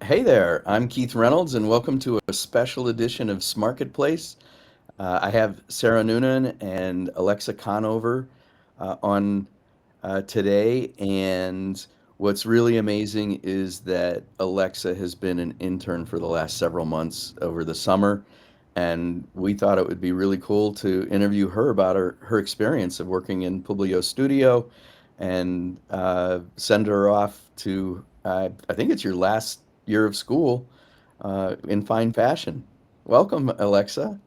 Hey there, I'm Keith Reynolds, and welcome to a special edition of SMarketPlace. I have Sarah Noonan and Alexa Konover on today, and what's really amazing is that Alexa has been an intern for the last several months over the summer, and we thought it would be really cool to interview her about her experience of working in Publio Studio and send her off to, I think it's your last year of school in fine fashion. Welcome, Alexa.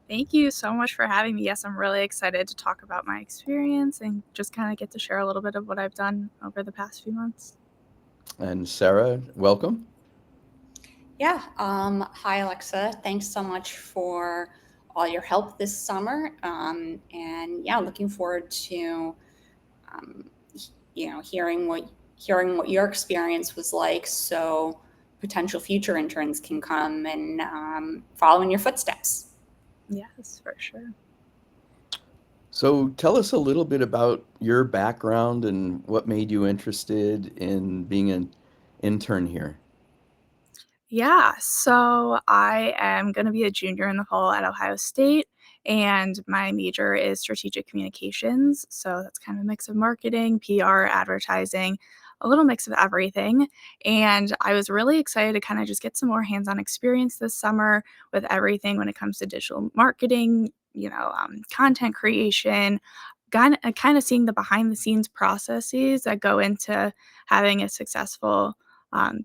Thank you so much for having me. Yes, I'm really excited to talk about my experience and just kind of get to share a little bit of what I've done over the past few months. And Sarah, welcome. Yeah. Hi, Alexa. Thanks so much for all your help this summer. And yeah, looking forward to um, hearing what your experience was like, so potential future interns can come and follow in your footsteps. Yes, for sure. So tell us a little bit about your background and what made you interested in being an intern here. Yeah, so I am going to be a junior in the fall at Ohio State, and my major is strategic communications. So that's kind of a mix of marketing, PR, advertising, a little mix of everything. And I was really excited to kind of just get some more hands on experience this summer with everything when it comes to digital marketing, content creation. Kind of seeing the behind the scenes processes that go into having a successful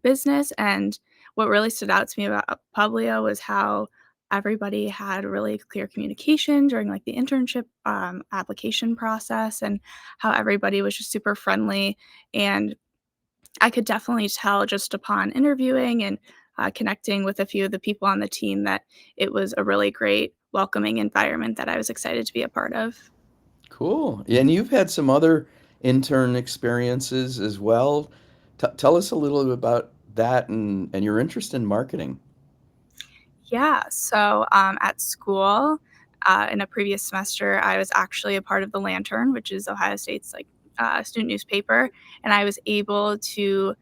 business. And what really stood out to me about Publio was how everybody had really clear communication during like the internship application process, and how everybody was just super friendly. And I could definitely tell just upon interviewing and connecting with a few of the people on the team that it was a really great welcoming environment that I was excited to be a part of. Cool. Yeah, and you've had some other intern experiences as well. Tell us a little bit about that and your interest in marketing. Yeah. So at school, in a previous semester, I was actually a part of the Lantern, which is Ohio State's like student newspaper, and I was able to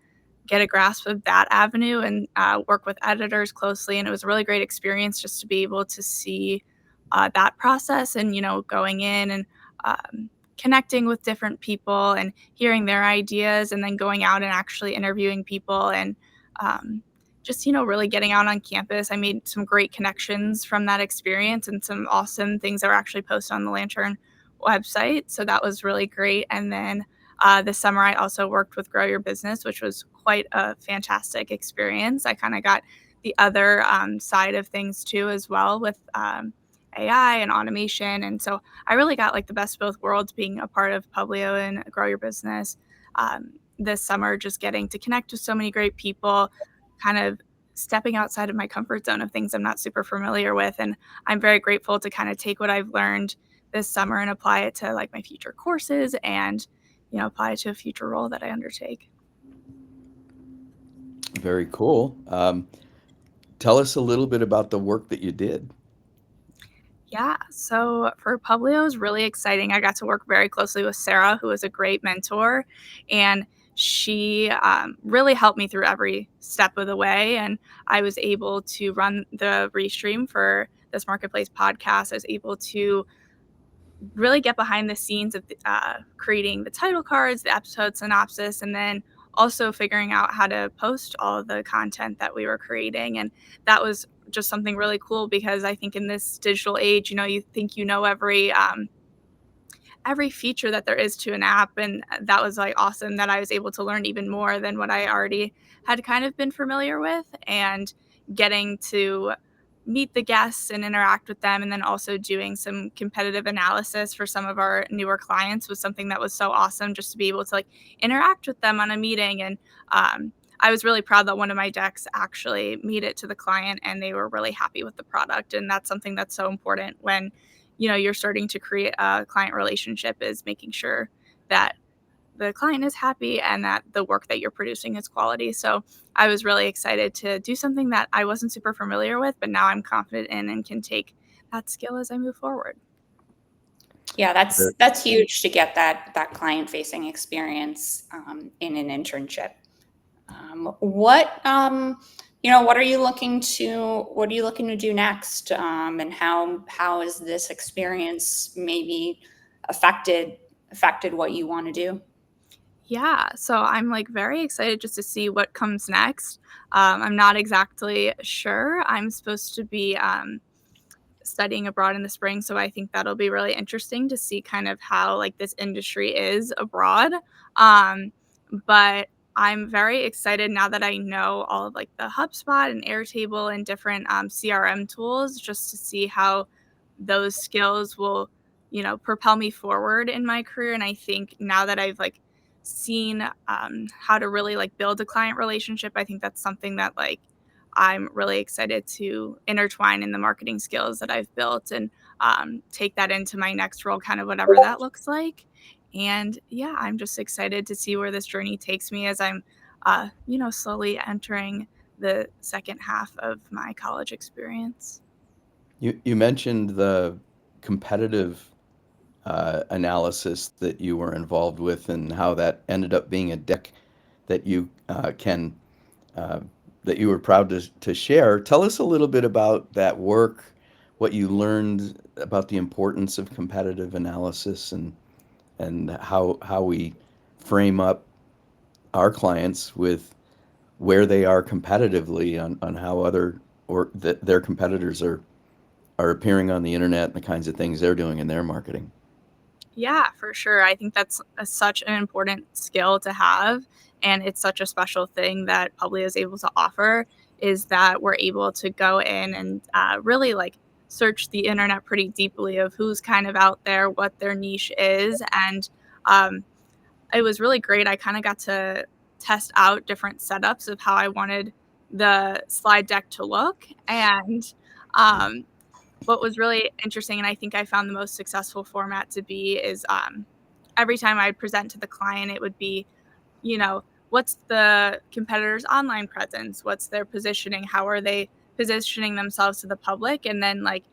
get a grasp of that avenue and work with editors closely. And it was a really great experience just to be able to see that process and going in and connecting with different people and hearing their ideas, and then going out and actually interviewing people and um, just really getting out on campus. I made some great connections from that experience, and some awesome things that were actually posted on the Lantern website, so that was really great. And then this summer I also worked with Grow Your Business, which was quite a fantastic experience. I kind of got the other side of things too as well, with AI and automation. And so I really got like the best of both worlds being a part of Publio and Grow Your Business this summer, just getting to connect with so many great people, kind of stepping outside of my comfort zone of things I'm not super familiar with. And I'm very grateful to kind of take what I've learned this summer and apply it to like my future courses and, apply it to a future role that I undertake. Very cool. Tell us a little bit about the work that you did. Yeah, so for Publio, it was really exciting. I got to work very closely with Sarah, who was a great mentor, and she really helped me through every step of the way. And I was able to run the restream for this Marketplace podcast. I was able to really get behind the scenes of creating the title cards, the episode synopsis, and then also figuring out how to post all of the content that we were creating. And that was just something really cool, because I think in this digital age, you think every feature that there is to an app, and that was like awesome that I was able to learn even more than what I already had kind of been familiar with. And getting to meet the guests and interact with them, and then also doing some competitive analysis for some of our newer clients was something that was so awesome, just to be able to like interact with them on a meeting. And I was really proud that one of my decks actually made it to the client and they were really happy with the product. And that's something that's so important when you're starting to create a client relationship, is making sure that the client is happy and that the work that you're producing is quality. So I was really excited to do something that I wasn't super familiar with, but now I'm confident in and can take that skill as I move forward. Yeah, that's Ver- that's huge to get that client facing experience in an internship. What are you looking to do next? And how has this experience maybe affected what you want to do? Yeah, so I'm like very excited just to see what comes next. I'm not exactly sure. I'm supposed to be studying abroad in the spring, so I think that'll be really interesting to see kind of how like this industry is abroad. Um, but I'm very excited now that I know all of like the HubSpot and Airtable and different CRM tools, just to see how those skills will, propel me forward in my career. And I think now that I've like seen how to really like build a client relationship, I think that's something that like I'm really excited to intertwine in the marketing skills that I've built and take that into my next role, kind of whatever that looks like. And yeah, I'm just excited to see where this journey takes me as I'm, slowly entering the second half of my college experience. You mentioned the competitive analysis that you were involved with and how that ended up being a deck that you can uh, that you were proud to share. Tell us a little bit about that work, what you learned about the importance of competitive analysis, and how we frame up our clients with where they are competitively on how other or their competitors are appearing on the internet and the kinds of things they're doing in their marketing. Yeah, for sure. I think that's such an important skill to have. And it's such a special thing that Publi is able to offer is that we're able to go in and really like search the internet pretty deeply of who's kind of out there, what their niche is. And um, it was really great. I kind of got to test out different setups of how I wanted the slide deck to look. And um, what was really interesting, and I think I found the most successful format to be, is every time I'd present to the client, it would be, what's the competitor's online presence? What's their positioning? How are they positioning themselves to the public? And then, like,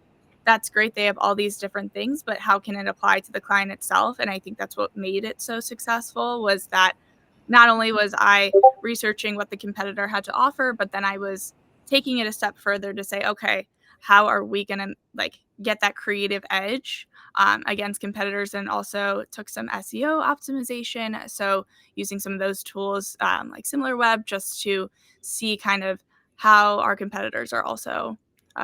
that's great. They have all these different things, but how can it apply to the client itself? And I think that's what made it so successful was that not only was I researching what the competitor had to offer, but then I was taking it a step further to say, okay, how are we going to like get that creative edge against competitors, and also took some SEO optimization. So using some of those tools like SimilarWeb just to see kind of how our competitors are also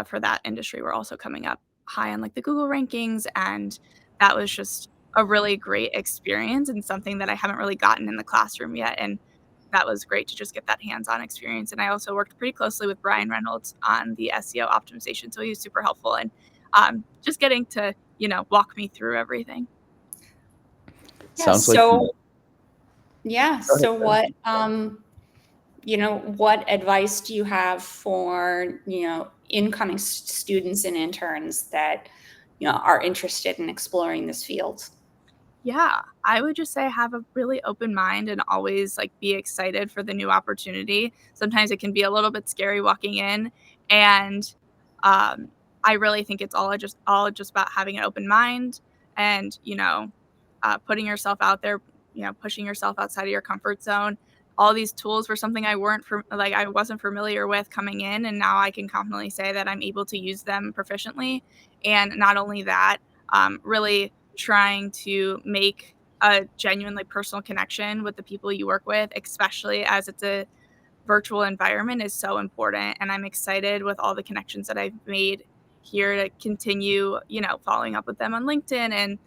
for that industry. We're also coming up high on like the Google rankings. And that was just a really great experience and something that I haven't really gotten in the classroom yet. And that was great to just get that hands-on experience. And I also worked pretty closely with Bryan Reynolds on the SEO optimization. So he was super helpful and just getting to, walk me through everything. Yeah. Sounds like So yeah. Go ahead, So what advice do you have for, incoming students and interns that, are interested in exploring this field? Yeah, I would just say have a really open mind and always like be excited for the new opportunity. Sometimes it can be a little bit scary walking in, and um, I really think it's all just about having an open mind and putting yourself out there, pushing yourself outside of your comfort zone. All these tools were something I wasn't familiar with coming in, and now I can confidently say that I'm able to use them proficiently. And not only that, really trying to make a genuinely personal connection with the people you work with, especially as it's a virtual environment, is so important. And I'm excited with all the connections that I've made here to continue, following up with them on LinkedIn and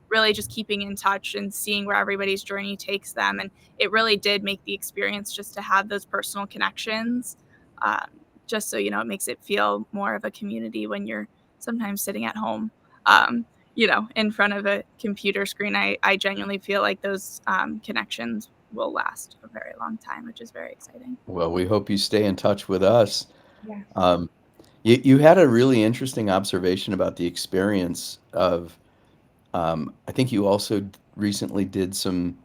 really just keeping in touch and seeing where everybody's journey takes them. And it really did make the experience just to have those personal connections. Um, just so, it makes it feel more of a community when you're sometimes sitting at home. In front of a computer screen. I genuinely feel like those connections will last a very long time, which is very exciting. well, we hope you stay in touch with us. Yeah. Um, you had a really interesting observation about the experience of, I think you also recently did some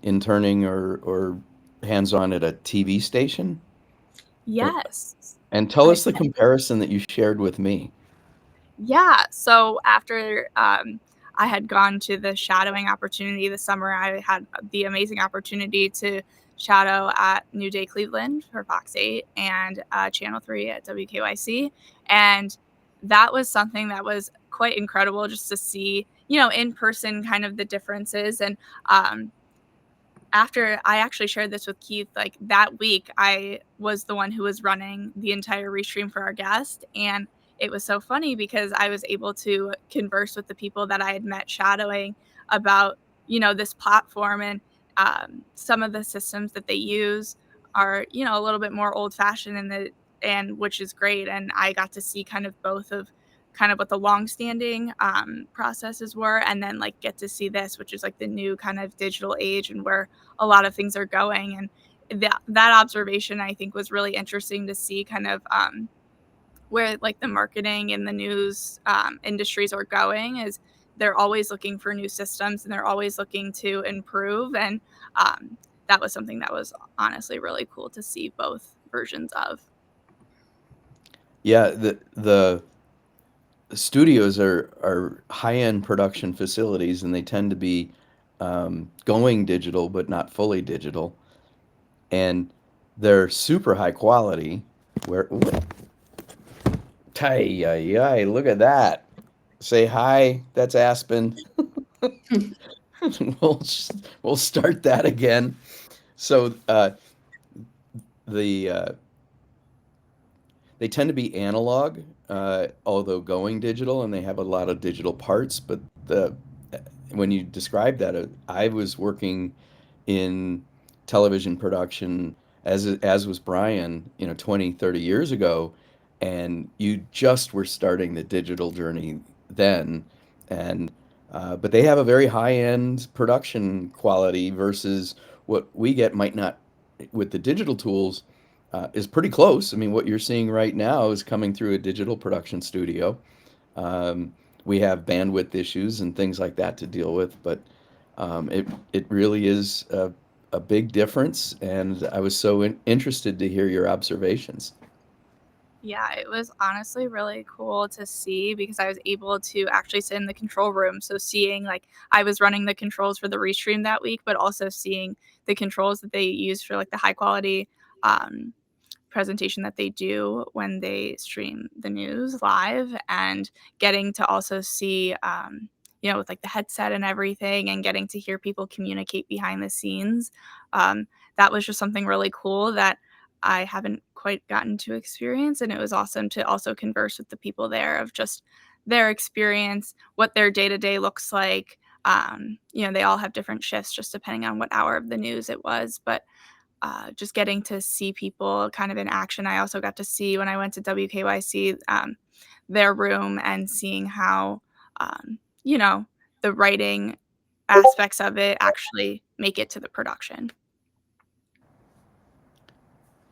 interning or hands-on at a TV station. And Yes. and tell I us the comparison that you shared with me. Yeah. So after I had gone to the shadowing opportunity this summer, I had the amazing opportunity to shadow at New Day Cleveland for Fox 8 and Channel 3 at WKYC. And that was something that was quite incredible just to see, in person kind of the differences. And after I actually shared this with Keith, like that week, I was the one who was running the entire restream for our guest. And it was so funny because I was able to converse with the people that I had met shadowing about, this platform. And some of the systems that they use are, a little bit more old fashioned and which is great. And I got to see kind of both of kind of what the long-standing processes were, and then like get to see this, which is like the new kind of digital age and where a lot of things are going. And that observation I think was really interesting to see kind of where like the marketing and the news industries are going. Is they're always looking for new systems and they're always looking to improve. And that was something that was honestly really cool to see both versions of. Yeah, the studios are high-end production facilities, and they tend to be going digital, but not fully digital. And they're super high quality. Where, look at that. Say hi. That's Aspen. we'll we'll start that again. So the they tend to be analog, although going digital, and they have a lot of digital parts. But the when you describe that, I was working in television production as was Bryan, 20, 30 years ago, and you just were starting the digital journey then. And but they have a very high-end production quality versus what we get might not with the digital tools is pretty close. I mean, what you're seeing right now is coming through a digital production studio. We have bandwidth issues and things like that to deal with, but it really is a big difference. And I was so interested to hear your observations. Yeah, it was honestly really cool to see because I was able to actually sit in the control room. So seeing like I was running the controls for the restream that week, but also seeing the controls that they use for like the high quality um, presentation that they do when they stream the news live, and getting to also see with like the headset and everything, and getting to hear people communicate behind the scenes. um, that was just something really cool that I haven't quite gotten to experience, and it was awesome to also converse with the people there of just their experience, what their day-to-day looks like. They all have different shifts just depending on what hour of the news it was, but just getting to see people kind of in action. I also got to see when I went to WKYC their room, and seeing how, um, you know, the writing aspects of it actually make it to the production.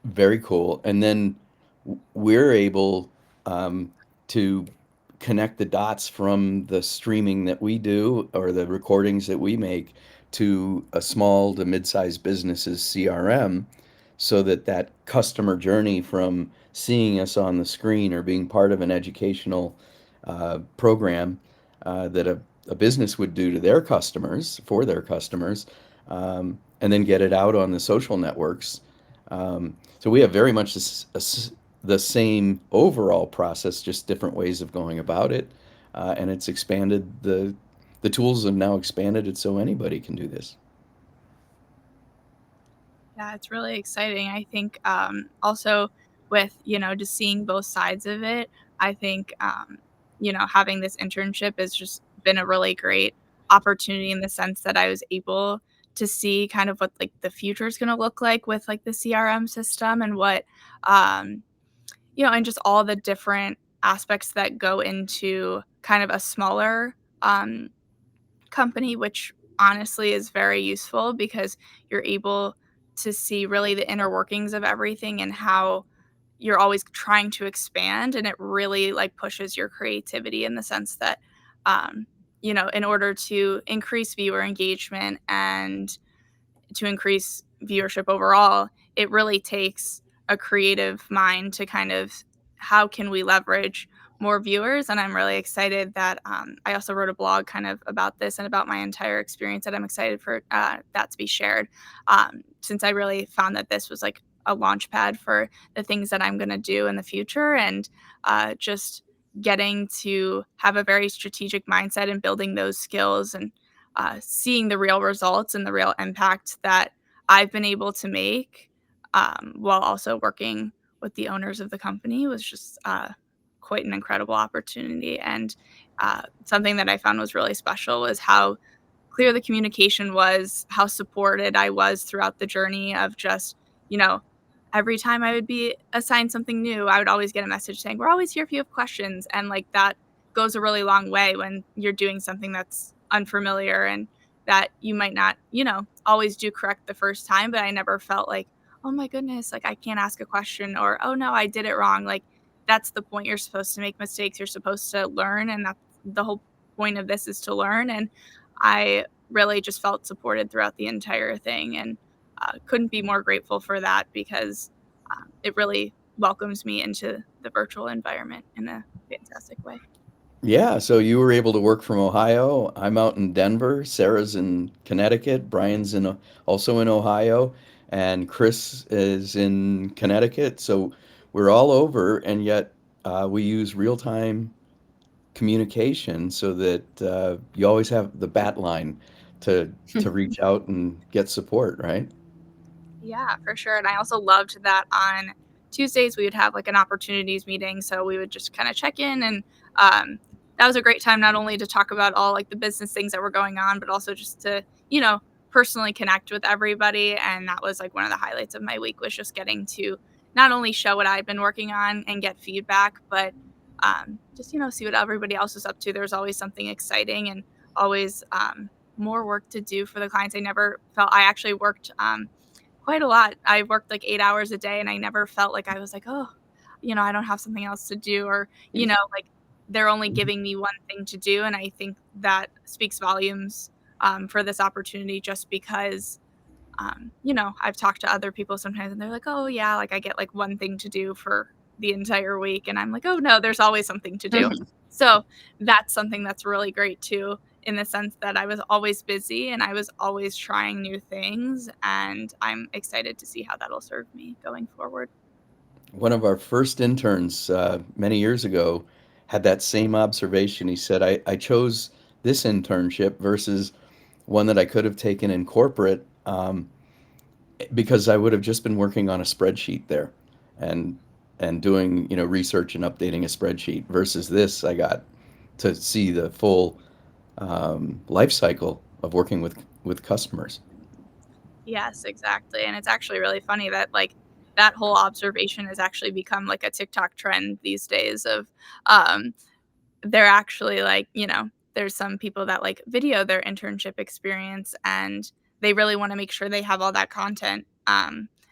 Very cool. And then we're able to connect the dots from the streaming that we do or the recordings that we make to a small to mid-sized business's CRM, so that that customer journey from seeing us on the screen or being part of an educational program that a business would do to their customers, for their customers, and then get it out on the social networks. So we have very much the same overall process, just different ways of going about it. And it's expanded the tools have now expanded it so anybody can do this. Yeah, it's really exciting. I think also with, just seeing both sides of it, I think, having this internship has just been a really great opportunity in the sense that I was able to see kind of what like the future is going to look like with like the CRM system, and what, um, and just all the different aspects that go into kind of a smaller um, company, which honestly is very useful because you're able to see really the inner workings of everything and how you're always trying to expand, and it really like pushes your creativity in the sense that in order to increase viewer engagement and to increase viewership overall, it really takes a creative mind to kind of how can we leverage more viewers, and I'm really excited that I also wrote a blog kind of about this and about my entire experience, that I'm excited for that to be shared, since I really found that this was like a launch pad for the things that I'm going to do in the future, and just getting to have a very strategic mindset and building those skills, and seeing the real results and the real impact that I've been able to make, while also working with the owners of the company, was just quite an incredible opportunity. And something that I found was really special was how clear the communication was, how supported I was throughout the journey of just, you know, every time I would be assigned something new, I would always get a message saying, "We're always here if you have questions." And like that goes a really long way when you're doing something that's unfamiliar and that you might not, always do correct the first time. But I never felt like, oh my goodness, like I can't ask a question, or oh no, I did it wrong. Like that's the point. You're supposed to make mistakes. You're supposed to learn. And that's the whole point of this, is to learn. And I really just felt supported throughout the entire thing, and couldn't be more grateful for that, because it really welcomes me into the virtual environment in a fantastic way. Yeah, so you were able to work from Ohio. I'm out in Denver. Sarah's in Connecticut. Brian's also in Ohio, and Chris is in Connecticut. So we're all over, and yet we use real-time communication so that you always have the bat line to reach out and get support, right? Yeah, for sure. And I also loved that on Tuesdays we would have like an opportunities meeting. So we would just kind of check in, and that was a great time not only to talk about all like the business things that were going on, but also just to, personally connect with everybody. And that was like one of the highlights of my week, was just getting to not only show what I've been working on and get feedback, but just, see what everybody else is up to. There's always something exciting, and always more work to do for the clients. I never felt I actually worked quite a lot. I worked like 8 hours a day, and I never felt like I was like, oh, I don't have something else to do, or, like they're only giving me one thing to do. And I think that speaks volumes for this opportunity, just because, I've talked to other people sometimes, and they're like, oh, yeah, like I get like one thing to do for the entire week. And I'm like, oh, no, there's always something to do. So that's something that's really great too, in the sense that I was always busy and I was always trying new things. And I'm excited to see how that'll serve me going forward. One of our first interns many years ago had that same observation. He said, I chose this internship versus one that I could have taken in corporate, because I would have just been working on a spreadsheet there and doing, research and updating a spreadsheet, versus this I got to see the full life cycle of working with customers. Yes, exactly. And it's actually really funny that like that whole observation has actually become like a TikTok trend these days of um they're actually like, there's some people that like video their internship experience, and they really want to make sure they have all that content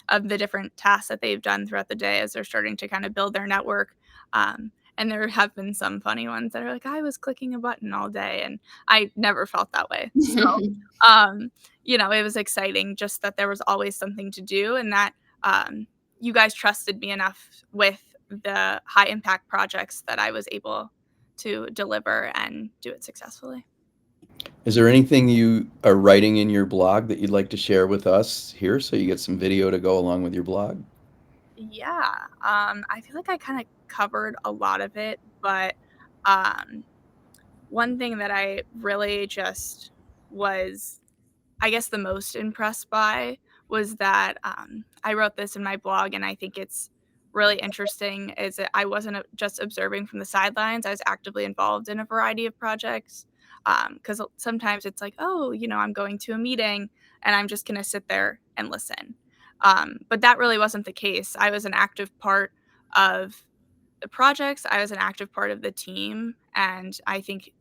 of the different tasks that they've done throughout the day, as they're starting to kind of build their network. And there have been some funny ones that are like, I was clicking a button all day, and I never felt that way. So, um, it was exciting just that there was always something to do, and that um, you guys trusted me enough with the high impact projects that I was able to deliver and do it successfully. Is there anything you are writing in your blog that you'd like to share with us here, so you get some video to go along with your blog? Yeah, I feel like I kind of covered a lot of it, but um, one thing that I really just was, I guess, the most impressed by was that I wrote this in my blog, and I think it's really interesting. Is that I wasn't just observing from the sidelines; I was actively involved in a variety of projects. Because sometimes it's like, oh, I'm going to a meeting and I'm just going to sit there and listen. But that really wasn't the case. I was an active part of the projects. I was an active part of the team, and I think,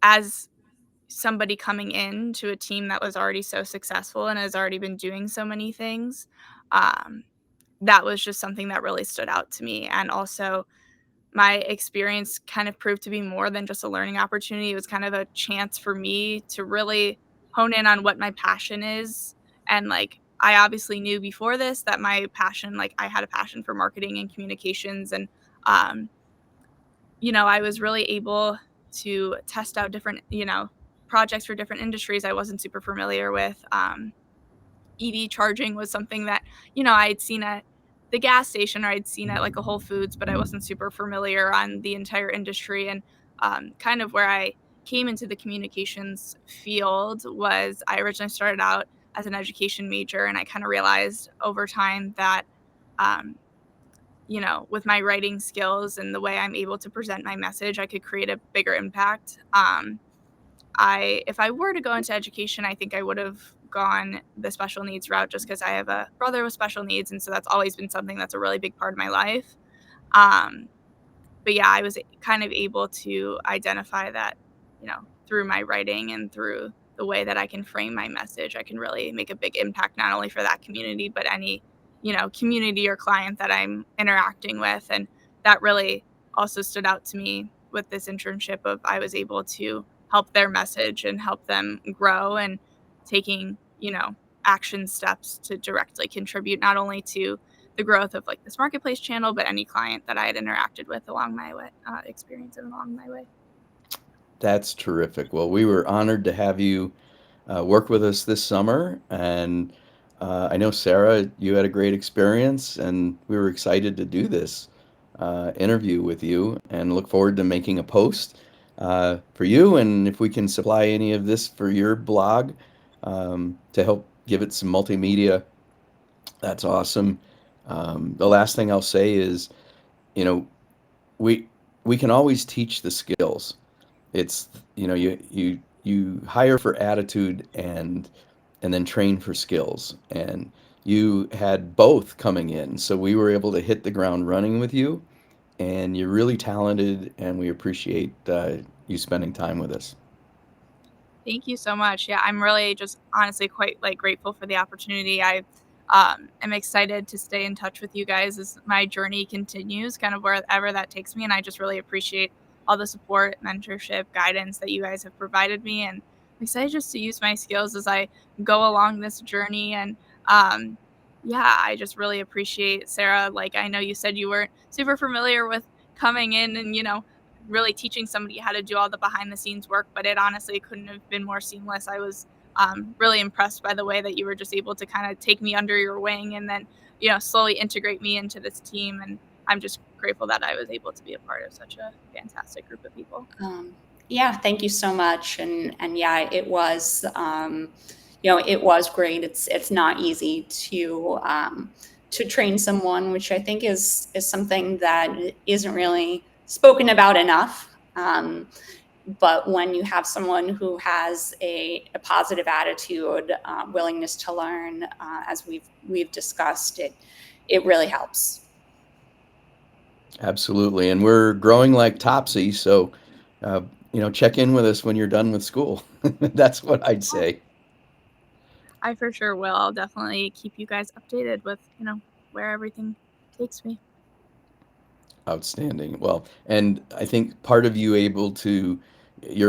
as somebody coming into a team that was already so successful and has already been doing so many things, um, that was just something that really stood out to me. And also, my experience kind of proved to be more than just a learning opportunity. It was kind of a chance for me to really hone in on what my passion is. And like, I obviously knew before this that my passion, like, I had a passion for marketing and communications. And um, I was really able to test out different, projects for different industries I wasn't super familiar with. EV charging was something that, I'd seen at the gas station or I'd seen at like a Whole Foods, but I wasn't super familiar on the entire industry. And kind of where I came into the communications field was I originally started out as an education major, and I kind of realized over time that, um, with my writing skills and the way I'm able to present my message, I could create a bigger impact. If I were to go into education, I think I would have gone the special needs route just because I have a brother with special needs, and so that's always been something that's a really big part of my life. Um, but yeah, I was kind of able to identify that, through my writing and through the way that I can frame my message, I can really make a big impact not only for that community, but any, community or client that I'm interacting with. And that really also stood out to me with this internship of I was able to help their message and help them grow and taking, action steps to directly contribute not only to the growth of like this marketplace channel, but any client that I had interacted with along my way, experience and along my way. That's terrific. Well, we were honored to have you work with us this summer, and I know Sarah, you had a great experience, and we were excited to do this interview with you, and look forward to making a post for you, and if we can supply any of this for your blog to help give it some multimedia, that's awesome. The last thing I'll say is, you know, we we can always teach the skills. It's, you hire for attitude and then train for skills. And you had both coming in, so we were able to hit the ground running with you. And you're really talented, and we appreciate you spending time with us. Thank you so much. Yeah, I'm really just honestly quite like grateful for the opportunity. I am excited to stay in touch with you guys as my journey continues, kind of wherever that takes me. And I just really appreciate all the support, mentorship, guidance that you guys have provided me. And I'm excited just to use my skills as I go along this journey. And yeah, I just really appreciate Sarah. Like I know you said you weren't super familiar with coming in and really teaching somebody how to do all the behind the scenes work, but it honestly couldn't have been more seamless. I was really impressed by the way that you were just able to kind of take me under your wing and then, slowly integrate me into this team. And I'm just grateful that I was able to be a part of such a fantastic group of people. Yeah, thank you so much. And yeah, it was, it was great. It's not easy to train someone, which I think is something that isn't really spoken about enough. But when you have someone who has a positive attitude, willingness to learn, as we've discussed, it really helps. Absolutely. And we're growing like Topsy, so uh, check in with us when you're done with school. That's what I'd say. I for sure will. I'll definitely keep you guys updated with, where everything takes me. Outstanding. Well, and I think part of your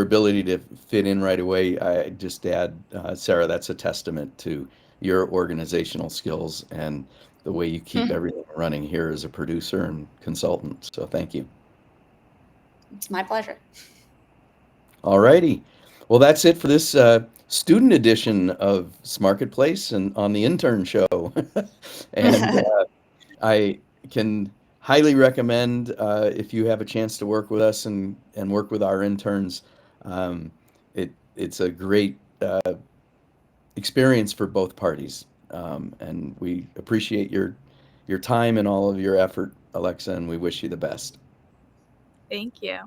ability to fit in right away, I just add, Sarah, that's a testament to your organizational skills and the way you keep everything running here as a producer and consultant. So thank you. It's my pleasure. All righty. Well, that's it for this student edition of SMarketPlace and on the intern show. And I can highly recommend if you have a chance to work with us and work with our interns. Um, it's a great experience for both parties, and we appreciate your time and all of your effort, Alexa, and we wish you the best. Thank you.